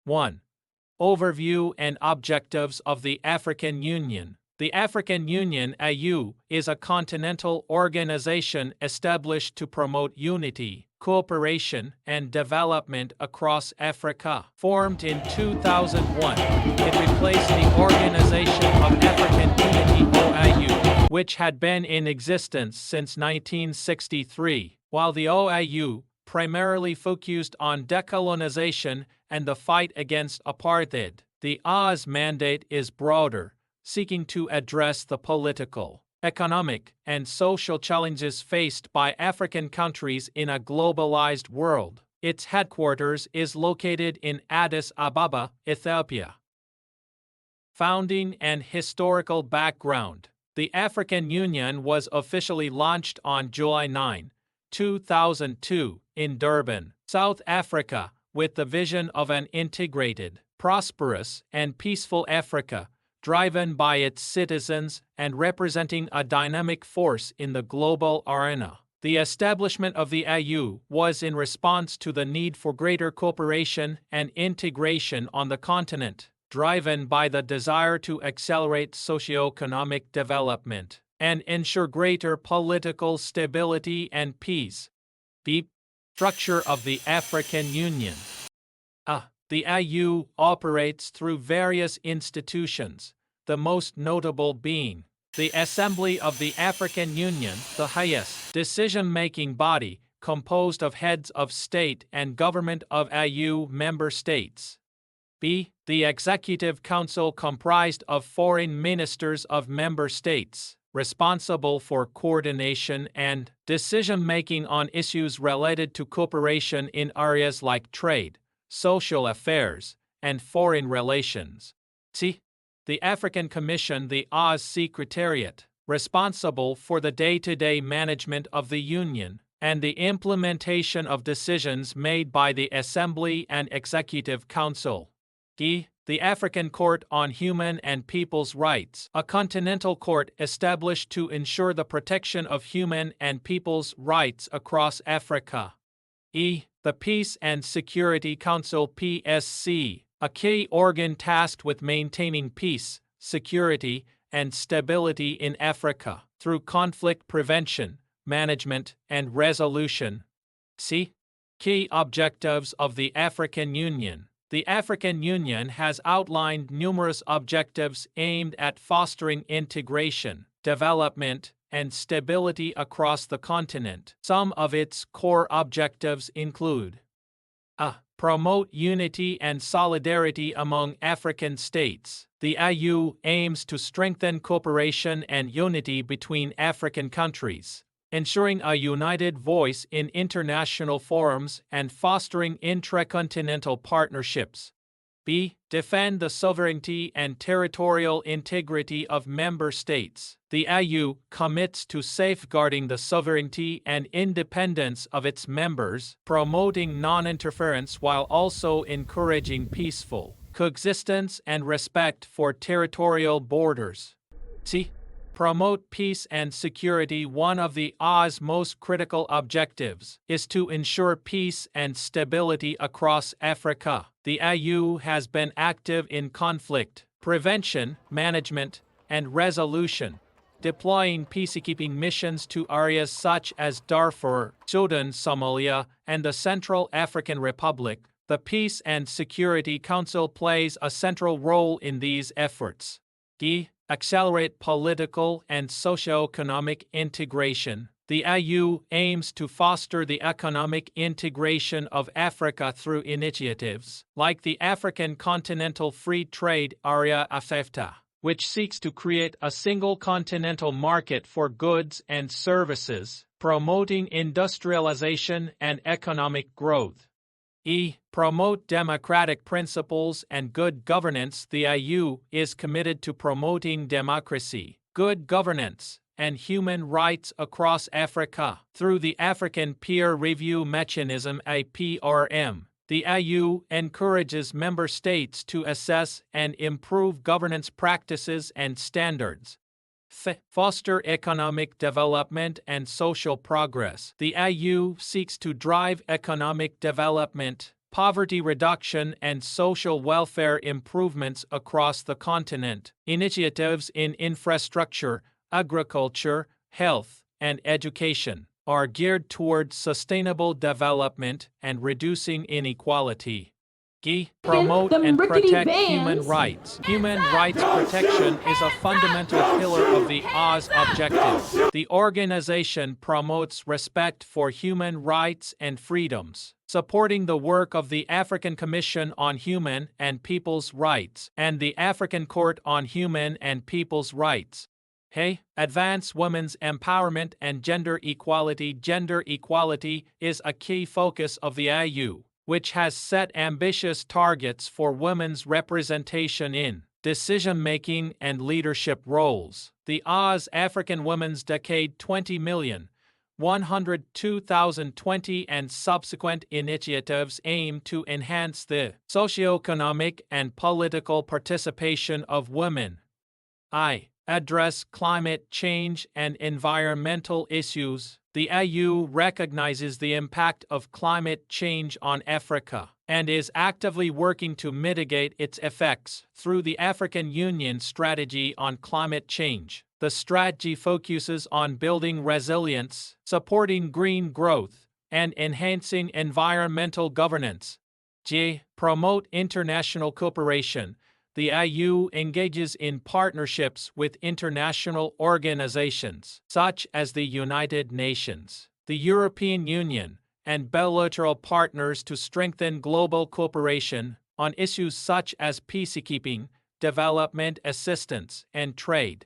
1. Overview and objectives of the African Union. The African Union (AU) is a continental organization established to promote unity, cooperation, and development across Africa. Formed in 2001, it replaced the Organization of African Unity (OAU), which had been in existence since 1963. While the OAU primarily focused on decolonization and the fight against apartheid, the AU's mandate is broader, seeking to address the political, economic, and social challenges faced by African countries in a globalized world. Its headquarters is located in Addis Ababa, Ethiopia. Founding and historical background. The African Union was officially launched on July 9, 2002, in Durban, South Africa, with the vision of an integrated, prosperous, and peaceful Africa, driven by its citizens and representing a dynamic force in the global arena. The establishment of the AU was in response to the need for greater cooperation and integration on the continent, driven by the desire to accelerate socio-economic development and ensure greater political stability and peace. The structure of the African Union. The AU operates through various institutions, the most notable being the Assembly of the African Union, the highest decision-making body composed of heads of state and government of AU member states. B. The Executive Council comprised of foreign ministers of member states, responsible for coordination and decision-making on issues related to cooperation in areas like trade, social affairs, and foreign relations. C. The African Commission, the AU's Secretariat, responsible for the day-to-day management of the Union and the implementation of decisions made by the Assembly and Executive Council. D. The African Court on Human and People's Rights, a continental court established to ensure the protection of human and people's rights across Africa. E. The Peace and Security Council (PSC), a key organ tasked with maintaining peace, security, and stability in Africa through conflict prevention, management, and resolution. C. Key objectives of the African Union. The African Union has outlined numerous objectives aimed at fostering integration, development, and stability across the continent. Some of its core objectives include: promote unity and solidarity among African states. The AU aims to strengthen cooperation and unity between African countries, ensuring a united voice in international forums and fostering intracontinental partnerships. B. Defend the sovereignty and territorial integrity of member states. The AU commits to safeguarding the sovereignty and independence of its members, promoting non-interference while also encouraging peaceful coexistence and respect for territorial borders. C. Promote peace and security. One of the AU's most critical objectives is to ensure peace and stability across Africa. The AU has been active in conflict prevention, management, and resolution, deploying peacekeeping missions to areas such as Darfur, Sudan, Somalia, and the Central African Republic. The Peace and Security Council plays a central role in these efforts. D. Accelerate political and socio-economic integration. The AU aims to foster the economic integration of Africa through initiatives like the African Continental Free Trade Area (AfCFTA), which seeks to create a single continental market for goods and services, promoting industrialization and economic growth. E. Promote democratic principles and good governance. The AU is committed to promoting democracy, good governance, and human rights across Africa. Through the African Peer Review Mechanism (APRM), the AU encourages member states to assess and improve governance practices and standards. Foster economic development and social progress. The AU seeks to drive economic development, poverty reduction and social welfare improvements across the continent. Initiatives in infrastructure, agriculture, health, and education are geared toward sustainable development and reducing inequality. Promote and protect human rights. Human rights protection is a fundamental pillar of the Oz objectives. The organization promotes respect for human rights and freedoms, supporting the work of the African Commission on Human and People's Rights and the African Court on Human and People's Rights. Advance women's empowerment and gender equality. Gender equality is a key focus of the AU, which has set ambitious targets for women's representation in decision-making and leadership roles. The Oz African Women's Decade 20,102,020 and subsequent initiatives aim to enhance the socioeconomic and political participation of women. Address climate change and environmental issues. The AU recognizes the impact of climate change on Africa and is actively working to mitigate its effects through the African Union Strategy on Climate Change. The strategy focuses on building resilience, supporting green growth, and enhancing environmental governance. Promote international cooperation. The AU engages in partnerships with international organizations such as the United Nations, the European Union, and bilateral partners to strengthen global cooperation on issues such as peacekeeping, development assistance, and trade.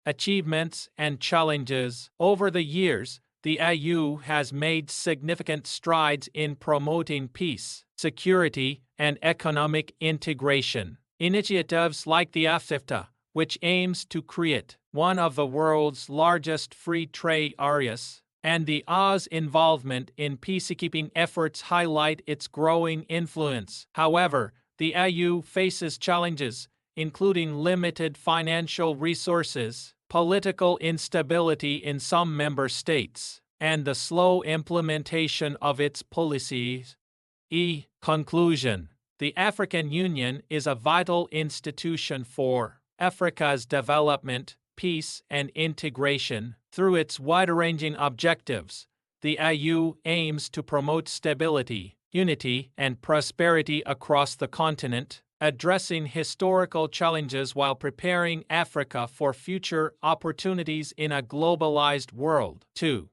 Achievements and challenges. Over the years, the AU has made significant strides in promoting peace, security, and economic integration. Initiatives like the AfCFTA, which aims to create one of the world's largest free trade areas, and the Oz involvement in peacekeeping efforts highlight its growing influence. However, the AU faces challenges, including limited financial resources, political instability in some member states, and the slow implementation of its policies. Conclusion. The African Union is a vital institution for Africa's development, peace, and integration. Through its wide-ranging objectives, the AU aims to promote stability, unity, and prosperity across the continent, addressing historical challenges while preparing Africa for future opportunities in a globalized world. 2.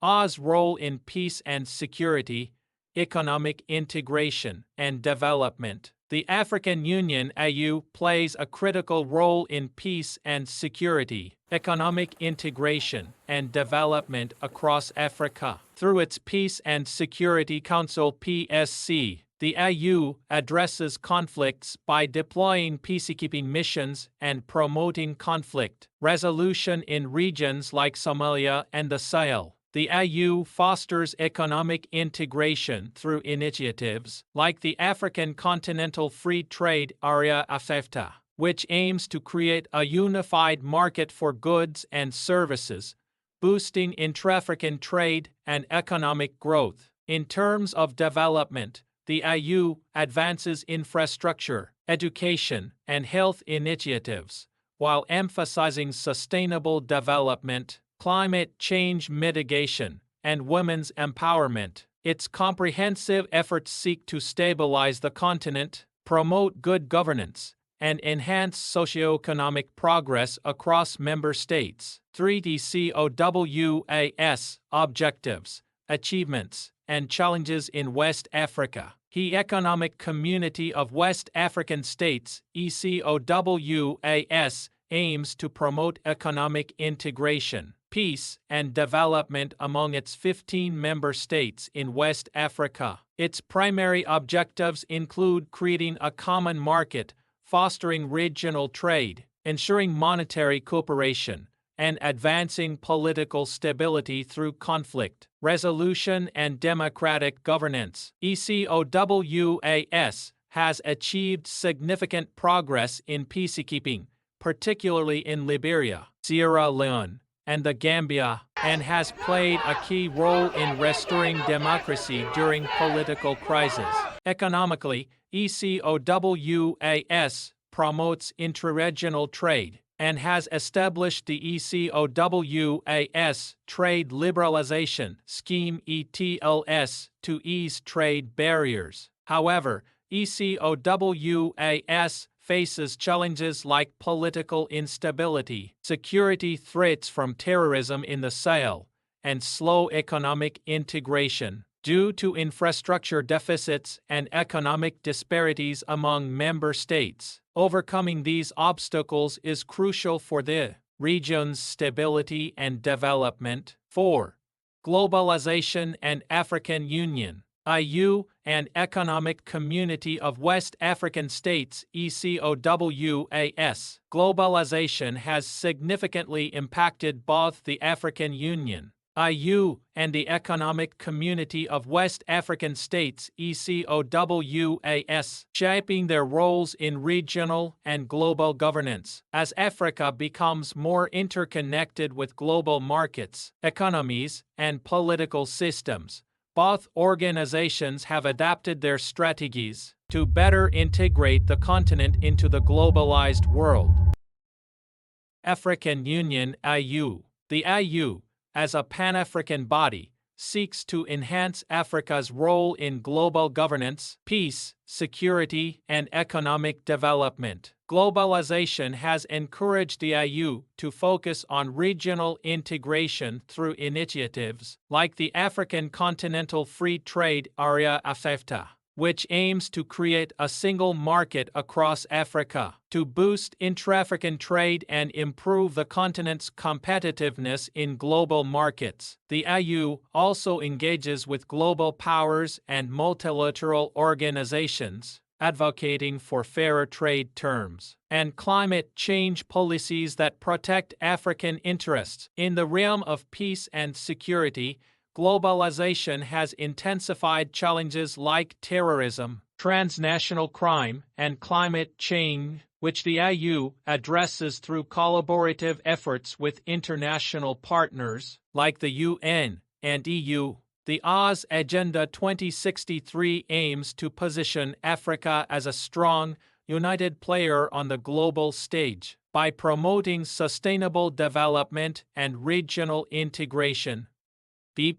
Oz's role in peace and security, economic integration, and development. The African Union AU plays a critical role in peace and security, economic integration, and development across Africa. Through its Peace and Security Council (PSC), the AU addresses conflicts by deploying peacekeeping missions and promoting conflict resolution in regions like Somalia and the Sahel. The AU fosters economic integration through initiatives like the African Continental Free Trade Area (AfCFTA), which aims to create a unified market for goods and services, boosting intra-African trade and economic growth. In terms of development, the AU advances infrastructure, education, and health initiatives, while emphasizing sustainable development, climate change mitigation, and women's empowerment. Its comprehensive efforts seek to stabilize the continent, promote good governance, and enhance socioeconomic progress across member states. 3D COWAS Objectives, Achievements, and Challenges in West Africa. The Economic Community of West African States (ECOWAS) aims to promote economic integration, peace, and development among its 15 member states in West Africa. Its primary objectives include creating a common market, fostering regional trade, ensuring monetary cooperation, and advancing political stability through conflict resolution and democratic governance. ECOWAS has achieved significant progress in peacekeeping, particularly in Liberia, Sierra Leone, and the Gambia, and has played a key role in restoring democracy during political crises. Economically, ECOWAS promotes intraregional trade and has established the ECOWAS Trade Liberalization Scheme ETLS to ease trade barriers. However, ECOWAS faces challenges like political instability, security threats from terrorism in the Sahel, and slow economic integration due to infrastructure deficits and economic disparities among member states. Overcoming these obstacles is crucial for the region's stability and development. 4. Globalization and African Union. AU and Economic Community of West African States ECOWAS. Globalization has significantly impacted both the African Union AU and the Economic Community of West African States ECOWAS, shaping their roles in regional and global governance. As Africa becomes more interconnected with global markets, economies, and political systems, both organizations have adapted their strategies to better integrate the continent into the globalized world. African Union AU. The AU, as a Pan-African body, seeks to enhance Africa's role in global governance, peace, security, and economic development. Globalization has encouraged the AU to focus on regional integration through initiatives like the African Continental Free Trade Area AfCFTA, which aims to create a single market across Africa to boost intra-African trade and improve the continent's competitiveness in global markets. The AU also engages with global powers and multilateral organizations, advocating for fairer trade terms and climate change policies that protect African interests. In the realm of peace and security, globalization has intensified challenges like terrorism, transnational crime, and climate change, which the AU addresses through collaborative efforts with international partners like the UN and EU. The AU's Agenda 2063 aims to position Africa as a strong, united player on the global stage by promoting sustainable development and regional integration. The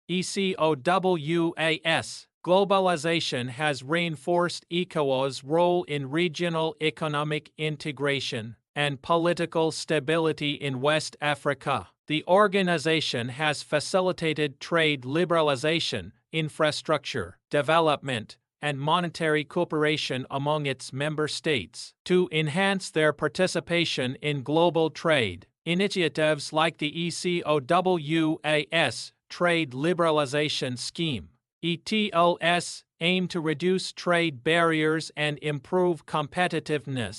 ECOWAS. Globalization has reinforced ECOWAS's role in regional economic integration and political stability in West Africa. The organization has facilitated trade liberalization, infrastructure development, and monetary cooperation among its member states to enhance their participation in global trade. Initiatives like the ECOWAS Trade Liberalization Scheme (ETLS) aim to reduce trade barriers and improve competitiveness